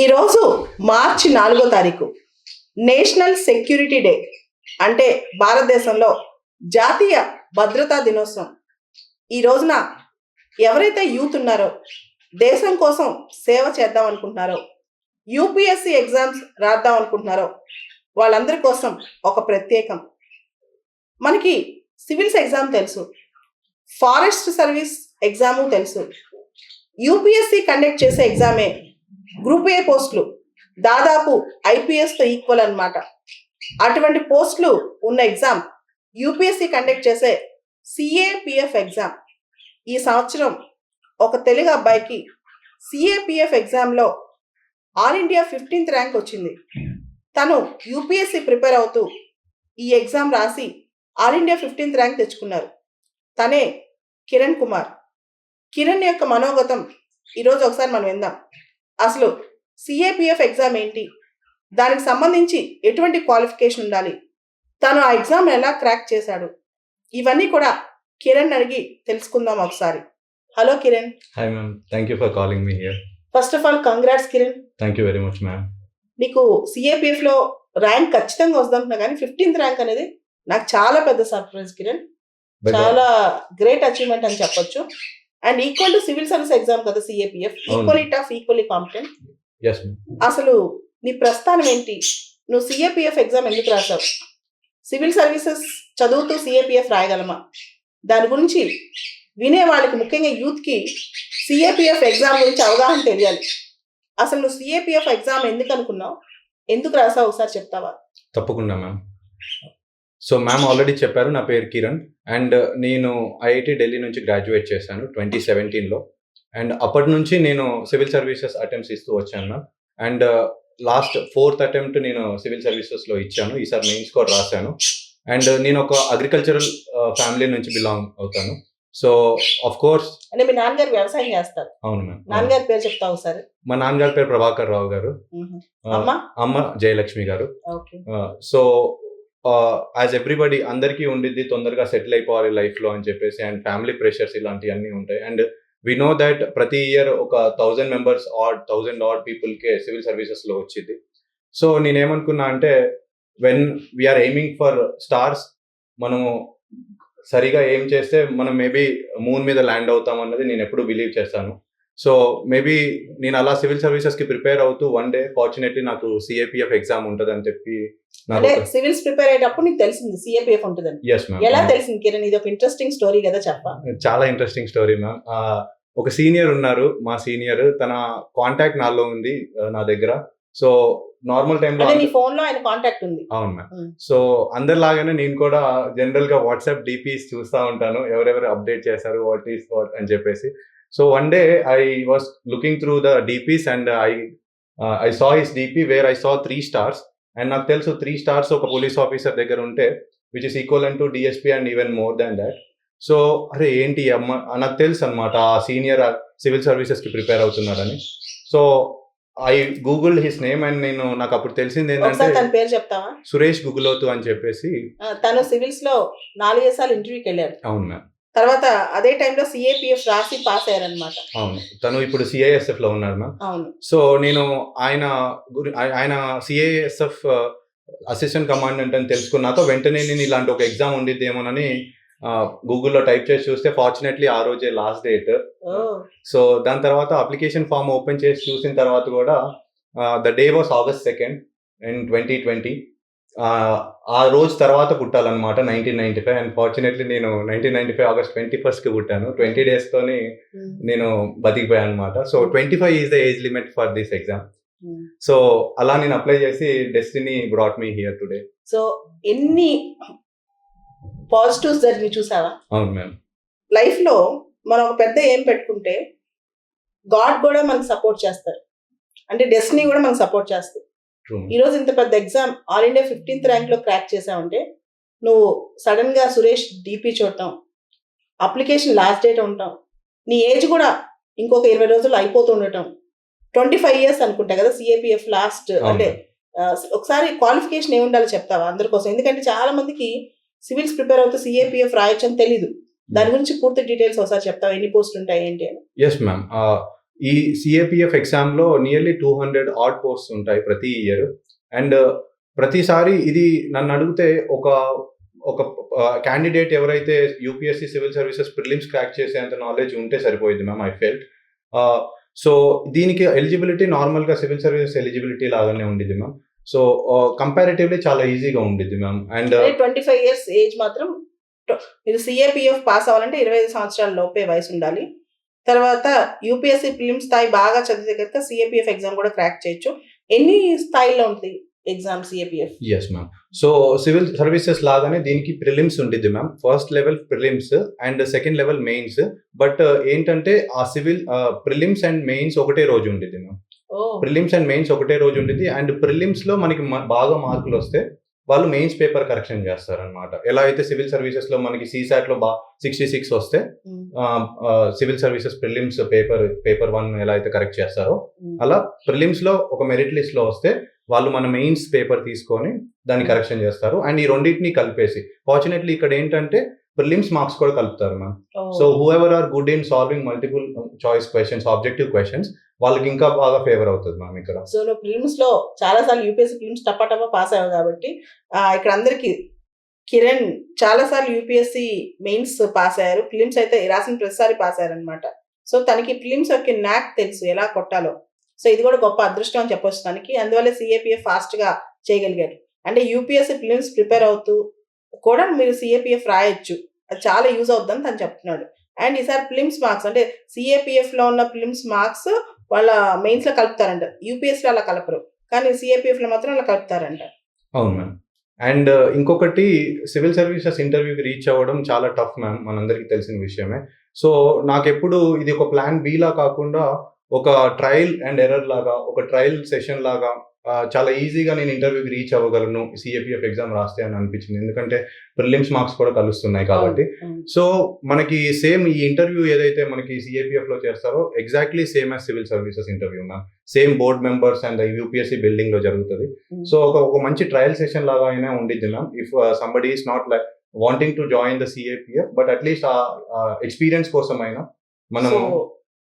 ఈరోజు మార్చి 4వ తారీఖు నేషనల్ సెక్యూరిటీ డే, అంటే భారతదేశంలో జాతీయ భద్రతా దినోత్సవం. ఈ రోజున ఎవరైతే యూత్ ఉన్నారో, దేశం కోసం సేవ చేద్దాం అనుకుంటున్నారో, యూపీఎస్సీ ఎగ్జామ్స్ రాద్దాం అనుకుంటున్నారో వాళ్ళందరి కోసం ఒక ప్రత్యేకం. మనకి సివిల్స్ ఎగ్జామ్ తెలుసు, ఫారెస్ట్ సర్వీస్ ఎగ్జాము తెలుసు, యూపీఎస్సీ కండక్ట్ చేసే ఎగ్జామే గ్రూప్ ఏ పోస్టులు దాదాపు ఐపీఎస్తో ఈక్వల్ అన్నమాట. అటువంటి పోస్టులు ఉన్న ఎగ్జామ్ యూపీఎస్సీ కండక్ట్ చేసే సిఏపిఎఫ్ ఎగ్జామ్. ఈ సంవత్సరం ఒక తెలుగు అబ్బాయికి సిఏపిఎఫ్ ఎగ్జామ్లో ఆల్ ఇండియా 15th ర్యాంక్ వచ్చింది. తను యూపీఎస్సీ ప్రిపేర్ అవుతూ ఈ ఎగ్జామ్ రాసి ఆల్ ఇండియా 15th ర్యాంక్ తెచ్చుకున్నారు. తనే కిరణ్ కుమార్. కిరణ్ యొక్క మనోగతం ఈరోజు ఒకసారి మనం విందాం. అసలు సిఏపిఎఫ్ ఎగ్జామ్ ఏంటి, దానికి సంబంధించి ఎటువంటి క్వాలిఫికేషన్ ఉండాలి, తను ఆ ఎగ్జామ్ ఎలా క్రాక్ చేశాడు, ఇవన్నీ కూడా కిరణ్ అడిగి తెలుసుకుందాం ఒకసారి. Hello Kiran. Hi ma'am, thank you for calling me here. First of all congrats Kiran. Thank you very much ma'am. నీకు సిఏపిఎఫ్ లో ర్యాంక్ ఖచ్చితంగా వస్తుంటున్నా, కానీ 15th ర్యాంక్ అనేది నాకు చాలా పెద్ద సర్ప్రైజ్ కిరణ్. చాలా గ్రేట్ అచీవ్మెంట్ అని చెప్పొచ్చు. And equal to civil service exam కదా CAPF, equally tough, equally competent. Yes ma'am. అసలు నీ ప్రస్థానం ఏంటి, నువ్వు సిఏపిఎఫ్ ఎగ్జామ్ ఎందుకు రాసావు, సివిల్ సర్వీసెస్ చదువుతూ సిఏపిఎఫ్ రాయగలమా, దాని గురించి వినే వాళ్ళకి, ముఖ్యంగా యూత్కి సిఏపిఎఫ్ ఎగ్జామ్ గురించి అవగాహన తెలియాలి. అసలు నువ్వు సిఏపిఎఫ్ ఎగ్జామ్ ఎందుకు అనుకున్నావు, ఎందుకు రాసావు, ఒకసారి చెప్తావా? తప్పకుండా మ్యామ్. సో మ్యామ్ ఆల్రెడీ చెప్పారు, నా పేరు కిరణ్ అండ్ నేను ఐఐటి ఢిల్లీ నుంచి గ్రాడ్యుయేట్ చేశాను 2017లో. అండ్ అప్పటి నుంచి నేను సివిల్ సర్వీసెస్ అటెంప్ట్స్ ఇస్తూ వచ్చాను ma'am. And last 4th attempt నేను సివిల్ సర్వీసెస్లో ఇచ్చాను. ఈసారి మెయిన్స్ కూడా రాశాను. అండ్ నేను ఒక అగ్రికల్చరల్ ఫ్యామిలీ నుంచి బిలాంగ్ అవుతాను. సో ఆఫ్ కోర్స్ అంటే మీ నాన్నగారు వ్యవసాయం చేస్తారు. అవును మ్యామ్. నాన్నగారి పేరు చెప్తావు ఒకసారి? మా నాన్నగారి పేరు ప్రభాకర్ రావు గారు, అమ్మ జయలక్ష్మి గారు. సో యాజ్ ఎవ్రీబడి అందరికీ ఉండిద్ది తొందరగా సెటిల్ అయిపోవాలి లైఫ్లో అని చెప్పేసి, అండ్ ఫ్యామిలీ ప్రెషర్స్ ఇలాంటివన్నీ ఉంటాయి. అండ్ వి నో దట్ ప్రతి ఇయర్ ఒక 1000 members ఆర్ 1000 odd పీపుల్కే సివిల్ సర్వీసెస్లో వచ్చింది. సో నేనేమనుకున్నా అంటే, when we are aiming for stars, మనము సరిగా ఏం చేస్తే మనం మేబీ మూన్ మీద ల్యాండ్ అవుతాం అన్నది నేను ఎప్పుడు బిలీవ్ చేస్తాను. సో మేబీ నేను అలా సివిల్ సర్వీసెస్కి ప్రిపేర్ అవుతూ వన్ డే ఫార్చునేట్లీ నాకు సిఏపిఎఫ్ ఎగ్జామ్ ఉంటుంది అని చెప్పి. సివిల్స్ ప్రిపేర్ అయ్యేటప్పుడు నీకు తెలిసింది సిఏపిఎఫ్ ఉంటుందని? yes ma'am. ఎలా తెలిసింది కిరణ్? ఇది ఒక ఇంట్రెస్టింగ్ స్టోరీ కదా, చెప్పా. చాలా ఇంట్రెస్టింగ్ స్టోరీ మ్యామ్. ఒక సీనియర్ ఉన్నారు, మా సీనియర్, తన కాంటాక్ట్ నాలో ఉంది నా దగ్గర. సో నార్మల్ టైంలో నీ ఫోన్ లో ఆయన కాంటాక్ట్ ఉంది? అవును మ్యామ్. సో అందరిలాగానే నేను కూడా జనరల్ గా వాట్సాప్ డిపిస్ చూస్తూ ఉంటాను, ఎవరెవరు అప్డేట్ చేశారు, వాట్ ఈస్ వాట్ అని చెప్పేసి. So one day I was looking through the DPs and I saw his DP where I saw 3 stars. And నాకు తెలుసు 3 stars ఒక పోలీస్ ఆఫీసర్ దగ్గర ఉంటే which is equivalent to DSP and even more than that. So అరే ఏంటి అమ్మ, నాకు తెలుసు అనమాట ఆ సీనియర్ సివిల్ సర్వీసెస్కి ప్రిపేర్ అవుతున్నారని. So I Google his name and నాకు అప్పుడు తెలిసింది ఏంటంటే, తన పేరు చెప్తావా? సురేష్ గుగులోతు అని చెప్పేసి. తను సివిల్స్ లో 4 సార్లు ఇంటర్వ్యూకి వెళ్ళారు. అవును మ్యామ్. తర్వాత అదే టైంలో సిఏపిఎఫ్ రాసి పాస్ అయ్యారనమాట. అవును, తను ఇప్పుడు సిఐఎస్ఎఫ్ లో ఉన్నారు మ్యామ్. అవును. సో నేను ఆయన సిఐఎస్ఎఫ్ అసిస్టెంట్ కమాండెంట్ అని తెలుసుకున్నాక వెంటనే నేను ఇలాంటి ఒక ఎగ్జామ్ ఉండిద్దేమోనని గూగుల్లో టైప్ చేసి చూస్తే ఫార్చునేట్లీ ఆ రోజే లాస్ట్ డేట్. సో దాని తర్వాత అప్లికేషన్ ఫామ్ ఓపెన్ చేసి చూసిన తర్వాత కూడా the day was August 2nd in 2020. ఆ రోజు తర్వాత పుట్టాలన్నమాట 1995. అండ్ ఫార్చునేట్లీ నేను 1995 August 21st పుట్టాను. 20 days తోని నేను బతికిపోయాను అనమాట. So 25 is the age limit for this exam. So అలా నేను అప్లై చేసి destiny brought me here today. So ఎన్ని పాజిటివ్స్ జరిగి చూసావా? అవును మ్యామ్. లైఫ్ లో మనం ఒక పెద్ద ఏం పెట్టుకుంటే గాడ్ కూడా మనకు సపోర్ట్ చేస్తారు, అంటే డెస్టినీ కూడా మనకు సపోర్ట్ చేస్తుంది. ఈరోజు ఇంత పెద్ద exam all India 15th rank లో క్రాక్ చేసావంటే, నువ్వు సడన్ గా సురేష్ డిపి చూడటం, అప్లికేషన్ లాస్ట్ డేట్ ఉండటం, నీ ఏజ్ కూడా ఇంకొక 20 రోజులు అయిపోతూ ఉండటం, 25 years అనుకుంటా కదా సిఏపిఎఫ్ లాస్ట్. అంటే ఒకసారి క్వాలిఫికేషన్ ఏమి ఉండాలో చెప్తావా అందరి కోసం? ఎందుకంటే చాలా మందికి సివిల్స్ ప్రిపేర్ అవుతూ సిఏపిఎఫ్ రాయొచ్చు అని తెలీదు. దాని గురించి పూర్తి డీటెయిల్స్ ఒకసారి చెప్తావా, ఎన్ని పోస్టులు ఉంటాయి ఏంటి అని? Yes ma'am. ఈ సిఏపిఎఫ్ ఎగ్జామ్లో నియర్లీ 200 ఆడ్ పోస్ట్స్ ఉంటాయి ప్రతి ఇయర్. అండ్ ప్రతిసారి ఇది నన్ను అడిగితే ఒక ఒక క్యాండిడేట్ ఎవరైతే UPSC civil services prelims crack చేసేంత నాలెడ్జ్ ఉంటే సరిపోయింది మ్యామ్. ఐ ఫెల్ట్ సో దీనికి ఎలిజిబిలిటీ నార్మల్గా సివిల్ సర్వీసెస్ ఎలిజిబిలిటీ లాగానే ఉండిద్ది మ్యామ్. సో కంపారిటివ్లీ చాలా ఈజీగా ఉండిద్ది మ్యామ్. అండ్ 25 years ఏజ్ మాత్రం మీరు సిఏపిఎఫ్ పాస్ అవ్వాలంటే 25 సంవత్సరాల లోపే వయసు ఉండాలి. తర్వాత యూపీఎస్సీ ప్రిలిమ్స్ స్థాయి బాగా చదివితే కనుక సిఏపిఎఫ్ ఎగ్జామ్ కూడా క్రాక్ చేయొచ్చు. ఎన్ని స్థాయిలో ఉంటుంది exam CAPF? Yes ma'am. So civil services లాగానే దీనికి ప్రిలిమ్స్ ఉండిద్ది ma'am. First level prelims and second level mains. But ఏంటంటే ఆ సివిల్ ప్రిలిమ్స్ అండ్ మెయిన్స్ ఒకటే రోజు ఉండిద్ది మ్యామ్. ప్రిలిమ్స్ అండ్ మెయిన్స్ ఒకటే రోజు ఉండిద్ది. అండ్ ప్రిలిమ్స్ లో మనకి బాగా మార్కులు వస్తే వాళ్ళు మెయిన్స్ పేపర్ కరెక్షన్ చేస్తారనమాట. ఎలా అయితే సివిల్ సర్వీసెస్ లో మనకి సీసాట్ లో 66 వస్తే సివిల్ సర్వీసెస్ ప్రిలిమ్స్ పేపర్ 1 ఎలా అయితే కరెక్ట్ చేస్తారో అలా ప్రిలిమ్స్ లో ఒక మెరిట్ లిస్ట్ లో వస్తే వాళ్ళు మన మెయిన్స్ పేపర్ తీసుకొని దాన్ని కరెక్షన్ చేస్తారు. అండ్ ఈ రెండింటిని కలిపేసి ఫార్చునేట్లీ ఇక్కడ ఏంటంటే ప్రిలిమ్స్ మార్క్స్ కూడా కలుపుతారు ma'am. So whoever are good in solving multiple choice questions, objective questions, వాళ్ళకి ఇంకా బాగా ఫేవర్ అవుతుంది మ్యామ్ ఇక్కడ. సో నువ్వు ప్రిలిమ్స్ లో చాలా సార్లు యూపీఎస్సీ ప్రిలిమ్స్ టప్పా పాస్ అయ్యావు కాబట్టి ఇక్కడ అందరికి కిరణ్ చాలా సార్లు యూపీఎస్సీ మెయిన్స్ పాస్ అయ్యారు, ప్రిలిమ్స్ అయితే రాసిన ప్రతిసారి పాస్ అయ్యారు అనమాట. సో తనకి ప్రిలిమ్స్ యొక్క న్యాక్ తెలుసు ఎలా కొట్టాలో. సో ఇది కూడా గొప్ప అదృష్టం అని చెప్పొచ్చు తనకి. అందువల్ల సిఏపిఎఫ్ ఫాస్ట్ గా చేయగలిగారు. అంటే యూపీఎస్సీ ప్రిలిమ్స్ ప్రిపేర్ అవుతూ కూడా మీరు సిఏపిఎఫ్ రాయొచ్చు, అది చాలా యూజ్ అవుతుందని తను చెప్తున్నాడు. అండ్ ఈసారి ప్రిలిమ్స్ మార్క్స్ అంటే సిఏపిఎఫ్ లో ఉన్న ప్రిలిమ్స్ మార్క్స్ వాళ్ళ మెయిన్స్ లో కలుపుతారంట. యూపీఎస్ లో అలా కలపరు, కానీ సిఏపిఎఫ్ లో మాత్రం అలా కలుపుతారంట. అవును మ్యామ్. అండ్ ఇంకొకటి సివిల్ సర్వీసెస్ ఇంటర్వ్యూకి రీచ్ అవ్వడం చాలా టఫ్ మ్యామ్, మనందరికీ తెలిసిన విషయమే. సో నాకెప్పుడు ఇది ఒక ప్లాన్ బి లా కాకుండా ఒక ట్రయల్ అండ్ ఎర్రర్ లాగా, ఒక ట్రయల్ సెషన్ లాగా చాలా ఈజీగా నేను ఇంటర్వ్యూకి రీచ్ అవ్వగలను సిఏపిఎఫ్ ఎగ్జామ్ రాస్తే అని అనిపించింది. ఎందుకంటే ప్రిలిమ్స్ మార్క్స్ కూడా కలుస్తున్నాయి కాబట్టి. సో మనకి సేమ్ ఈ ఇంటర్వ్యూ ఏదైతే మనకి సిఏపిఎఫ్ లో చేస్తారో exactly same as civil services interview ma'am. Same board members and UPSC building లో జరుగుతుంది. సో ఒక మంచి ట్రయల్ సెషన్ లాగా అయినా ఉండిద్ది ma'am. If somebody is not like wanting to join the CAPF, but at least ఆ ఎక్స్పీరియన్స్ కోసం అయినా మనం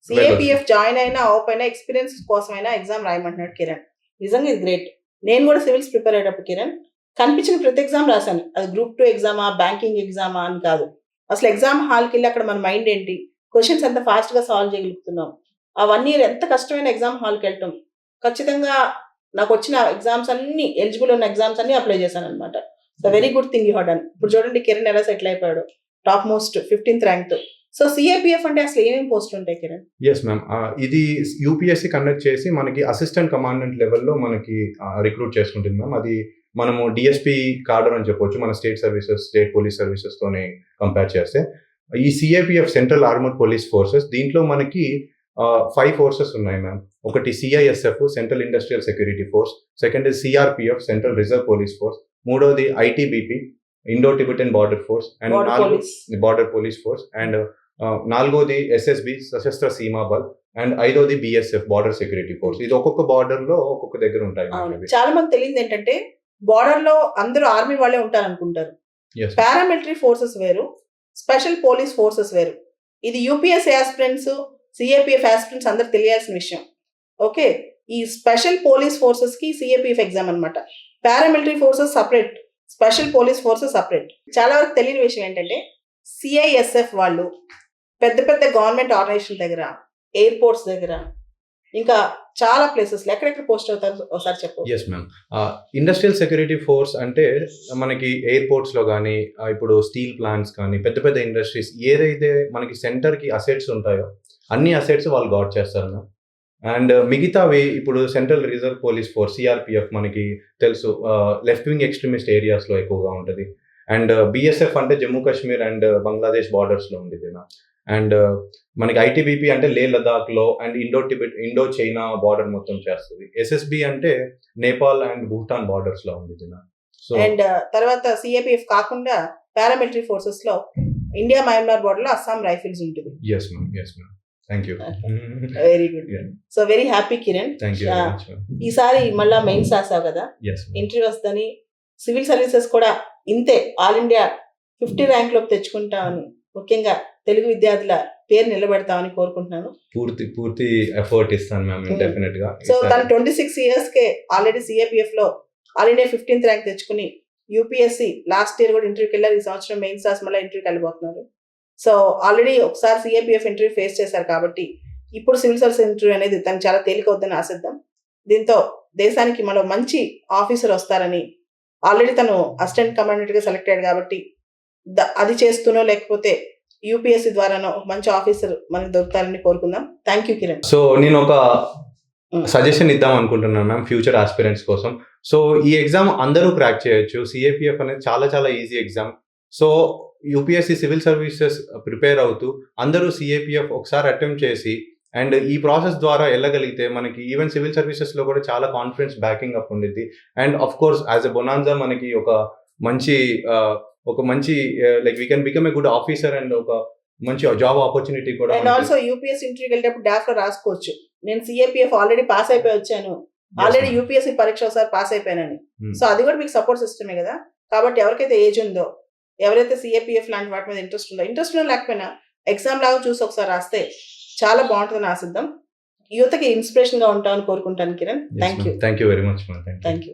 సిఏపిఎఫ్ జాయిన్ అయినా అవ్వకపోయినా ఎక్స్పీరియన్స్ కోసమైనా ఎగ్జామ్ రాయమంటున్నాడు కిరణ్. నిజంగా ఇది గ్రేట్. నేను కూడా సివిల్స్ ప్రిపేర్ అయ్యేటప్పుడు కిరణ్ కనిపించిన ప్రతి ఎగ్జామ్ రాశాను. అది గ్రూప్ 2 ఎగ్జామా, బ్యాంకింగ్ ఎగ్జామా అని కాదు. అసలు ఎగ్జామ్ హాల్కి వెళ్ళి అక్కడ మన మైండ్ ఏంటి, క్వశ్చన్స్ ఎంత ఫాస్ట్ గా సాల్వ్ చేయగలుగుతున్నాం, ఆ 1 year ఎంత కష్టమైన ఎగ్జామ్ హాల్కి వెళ్ళటం. ఖచ్చితంగా నాకు వచ్చిన ఎగ్జామ్స్ అన్ని ఎలిజిబుల్ ఉన్న ఎగ్జామ్స్ అన్ని అప్లై చేశాను అనమాట. So very good thing you have done. ఇప్పుడు చూడండి కిరణ్ ఎలా సెటిల్ అయిపోయాడు, top most 15th rank. So CAPF అంటే అసలు ఏమేమి పోస్టులు ఉంటాయి కిరణ్? Yes ma'am. ఇది యూపీఎస్సీ కండక్ట్ చేసి మనకి అసిస్టెంట్ కమాండెంట్ లెవెల్లో మనకి రిక్రూట్ చేసుకుంటుంది మ్యామ్. అది మనము డిఎస్పీ కార్డర్ అని చెప్పొచ్చు, మన state services, state police services తోనే కంపేర్ చేస్తే. ఈ CAPF central armoured police forces, దీంట్లో మనకి 5 ఫోర్సెస్ ఉన్నాయి మ్యామ్. ఒకటి CISF, central industrial security force. Second CRPF, central reserve police force. మూడోది ITBP, Indo Tibetan border force. And border police force. And నాలుగోది SSB, Sashastra Seema Bal. And ఐదోది BSF, border security force. ఇది ఒక్కొక్క border లో ఒక్కొక్క దగ్గర ఉంటాయి. చాలా మంది తెలియదు ఏంటంటే బార్డర్ లో అందరూ ఆర్మీ వాళ్ళే ఉంటారు అనుకుంటారు. పారామిలిటరీ ఫోర్సెస్ వేరు, స్పెషల్ పోలీస్ ఫోర్సెస్ వేరు. ఇది యూపీఎస్సీ ఆస్పిరెంట్స్, సిఏపిఎఫ్ ఆస్పిరెంట్స్ అందరు తెలియాల్సిన విషయం. ఓకే, ఈ స్పెషల్ పోలీస్ ఫోర్సెస్ కి సిఏపిఎఫ్ ఎగ్జామ్ అనమాట. Paramilitary forces separate, special police forces separate. చాలా వరకు తెలియని విషయం ఏంటంటే సిఐఎస్ఎఫ్ వాళ్ళు పెద్ద పెద్ద గవర్నమెంట్ ఆర్గనైజేషన్ దగ్గర, ఎయిర్పోర్ట్స్ దగ్గర, ఇంకా చాలా ప్లేసెస్ ఎక్కడెక్కడ పోస్ట్ అవుతారు ఒకసారి చెప్పు. Yes ma'am. Industrial security force అంటే మనకి ఎయిర్పోర్ట్స్ లో కానీ, ఇప్పుడు స్టీల్ ప్లాంట్స్ కానీ, పెద్ద పెద్ద ఇండస్ట్రీస్ ఏదైతే మనకి సెంటర్ కి అసెట్స్ ఉంటాయో అన్ని అసెట్స్ వాళ్ళు గార్డ్ చేస్తారు మ్యామ్. అండ్ మిగతావి ఇప్పుడు central reserve police force, CRPF మనకి తెలుసు, లెఫ్ట్ వింగ్ ఎక్స్ట్రీమిస్ట్ ఏరియాస్ లో ఎక్కువగా ఉంటుంది. అండ్ బిఎస్ఎఫ్ అంటే జమ్మూ కాశ్మీర్ అండ్ బంగ్లాదేశ్ బార్డర్స్ లో ఉంటుంది మ్యామ్. అండ్ మనకి ఐటీబీపీ అంటే లే లదాఖ్ లో అండ్ ఇండో చైనా బార్డర్ మొత్తం చేస్తుంది. ఎస్ఎస్బి అంటే నేపాల్ అండ్ భూటాన్ బార్డర్స్ లో ఉంది మ్యామ్. సో అండ్ తర్వాత సిఏపిఎఫ్ కాకుండా పారామిలిటరీ ఫోర్సెస్ లో ఇండియా మయన్మార్ బార్డర్ లో అస్సాం రైఫిల్స్ ఉంటుంది. Yes ma'am, yes ma'am. Thank you. Very good. So very happy Kiran. ఈసారి మళ్ళా మెయిన్స్ రాసావు కదా, ఇంటర్వ్యూ వస్తుందని, సివిల్ సర్వీసెస్ కూడా ఇంతే ఆల్ ఇండియా 50 ర్యాంక్ లోకి తెచ్చుకుంటామని ముఖ్యంగా తెలుగు విద్యార్థుల పేరు నిలబెడతామని కోరుకుంటున్నాను. పూర్తి ఎఫర్ట్ ఇస్తాను మ్యామ్, డెఫినెట్ గా. సో తను 26 years కే ఆల్రెడీ సిఏపిఎఫ్ లో ఆల్ ఇండియా 15th ర్యాంక్ తెచ్చుకుని యూపీఎస్సి లాస్ట్ ఇయర్ కూడా ఇంటర్వ్యూకి వెళ్ళారు. ఈ సంవత్సరం మెయిన్స్ రాసి మళ్ళీ ఇంటర్వ్యూకి వెళ్ళిపోతున్నారు. సో ఆల్రెడీ ఒకసారి సిఏపిఎఫ్ ఇంటర్వ్యూ ఫేస్ చేశారు కాబట్టి ఇప్పుడు సివిల్ సర్వీస్ ఇంటర్వ్యూ అనేది తను చాలా తేలికవుద్దని ఆశిద్దాం. దీంతో దేశానికి మరో మంచి ఆఫీసర్ వస్తారని, ఆల్రెడీ తను అసిస్టెంట్ కమాండెంట్ గా సెలెక్ట్ అయ్యాడు కాబట్టి అది చేస్తూనో లేకపోతే యూపీఎస్సీ ద్వారానో ఒక మంచి ఆఫీసర్ మనకి దొరుకుతారని కోరుకుందాం. Thank you Kiran. సో నేను ఒక సజెషన్ ఇద్దాం అనుకుంటున్నాను మ్యామ్ ఫ్యూచర్ ఆస్పిరెంట్స్ కోసం. సో ఈ ఎగ్జామ్ అందరూ క్రాక్ చేయొచ్చు. సిఏపిఎఫ్ అనేది చాలా చాలా easy exam. So UPSC civil services prepare అవుతూ అందరూ సిఏపిఎఫ్ ఒకసారి అటెంప్ట్ చేసి అండ్ ఈ ప్రాసెస్ ద్వారా వెళ్ళగలిగితే మనకి ఈవెన్ సివిల్ సర్వీసెస్ లో కూడా చాలా కాన్ఫిడెన్స్ బ్యాకింగ్ అప్ ఉండిద్ది. And of course as a bonanza మనకి ఒక మంచి like we can become a good officer and ఒక మంచి జాబ్ ఆపర్చునిటీ కూడా. అండ్ ఆల్సో యూపీఎస్సీ ఇంటర్వ్యూకి వెళ్ళేటప్పుడు డాఫ్ లో రాసుకోవచ్చు, నేను సిఏపిఎఫ్ ఆల్రెడీ పాస్ అయిపోయి వచ్చాను, ఆల్రెడీ యూపీఎస్సీ పరీక్ష ఒకసారి పాస్ అయిపోయానని. సో అది కూడా మీకు సపోర్ట్ సిస్టమే కదా. కాబట్టి ఎవరికైతే ఏజ్ ఉందో, ఎవరైతే సిఏపిఎఫ్ లాంటి వాటి మీద ఇంట్రెస్ట్ ఉందో లేకపోయినా ఎగ్జామ్ లాగా చూసి ఒకసారి రాస్తే చాలా బాగుంటుందని ఆశిద్దాం. యువతకి ఇన్స్పిరేషన్ గా ఉంటామని కోరుకుంటాను Kiran. Thank you very much. Thank you.